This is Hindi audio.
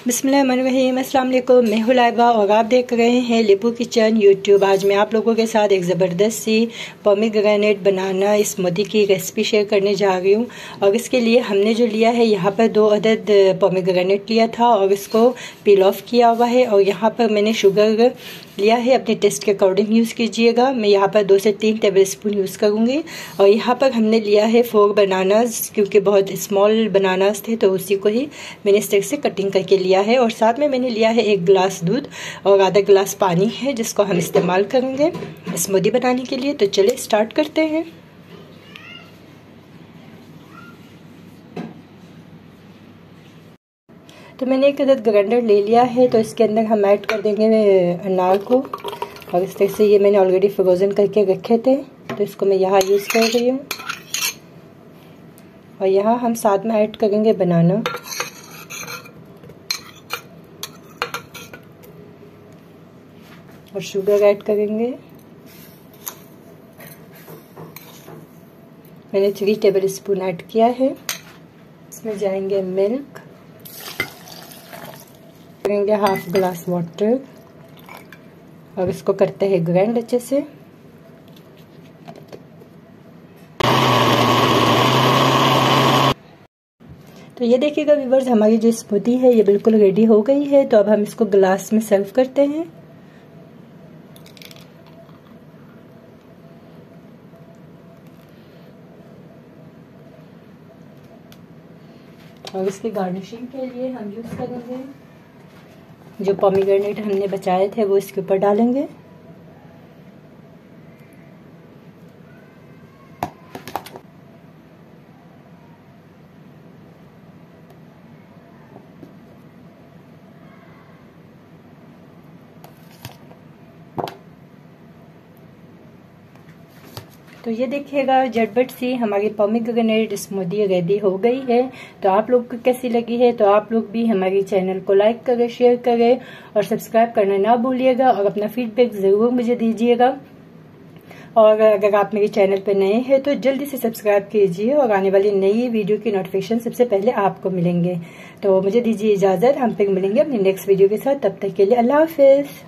बिस्मिल्लाहिर्रहमानिर्रहीम। अस्सलाम वालेकुम। मैं हूं लाइबा और आप देख रहे हैं लिबू किचन यूट्यूब। आज मैं आप लोगों के साथ एक ज़बरदस्त सी पोमीग्रेनेट बनाना स्मूदी की रेसिपी शेयर करने जा रही हूं। और इसके लिए हमने जो लिया है, यहाँ पर 2 अदद पोमीग्रेनेट लिया था और इसको पील ऑफ किया हुआ है। और यहाँ पर मैंने शुगर लिया है, अपने टेस्ट के अकॉर्डिंग यूज़ कीजिएगा। मैं यहाँ पर 2 से 3 टेबल स्पून यूज़ करूँगी। और यहाँ पर हमने लिया है 4 बनानास, क्योंकि बहुत स्मॉल बनानास थे तो उसी को ही मैंने इस तरह से कटिंग करके लिया है। और साथ में मैंने लिया है 1 गिलास दूध और आधा गिलास पानी है, जिसको हम इस्तेमाल करेंगे स्मूदी बनाने के लिए। तो चलिए स्टार्ट करते हैं। तो मैंने 1 अदद ग्राइंडर ले लिया है, तो इसके अंदर हम ऐड कर देंगे अनार को। और इस तरह से ये मैंने ऑलरेडी फ्रोज़न करके रखे थे, तो इसको मैं यहाँ यूज़ कर रही हूँ। और यहाँ हम साथ में ऐड करेंगे बनाना। और शुगर ऐड करेंगे। मैंने 3 टेबल स्पून ऐड किया है। इसमें जाएंगे मिल्क, करेंगे हाफ ग्लास वाटर और इसको करते हैं ग्राइंड अच्छे से। तो ये देखिएगा व्यूअर्स, हमारी जो स्मूदी है ये बिल्कुल रेडी हो गई है। तो अब हम इसको ग्लास में सर्व करते हैं। और इसकी गार्निशिंग के लिए हम यूज़ करेंगे जो पोमीग्रेनेट हमने बचाए थे, वो इसके ऊपर डालेंगे। तो ये देखिएगा झटपट सी हमारी पोमीग्रेनेट स्मूदी रेडी हो गई है। तो आप लोग को कैसी लगी है? तो आप लोग भी हमारी चैनल को लाइक करें, शेयर करें और सब्सक्राइब करना ना भूलिएगा। और अपना फीडबैक ज़रूर मुझे दीजिएगा। और अगर आप मेरे चैनल पर नए हैं तो जल्दी से सब्सक्राइब कीजिए और आने वाली नई वीडियो की नोटिफिकेशन सबसे पहले आपको मिलेंगे। तो मुझे दीजिए इजाज़त, हम फिर मिलेंगे अपनी नेक्स्ट वीडियो के साथ। तब तक के लिए अल्लाह हाफिज़।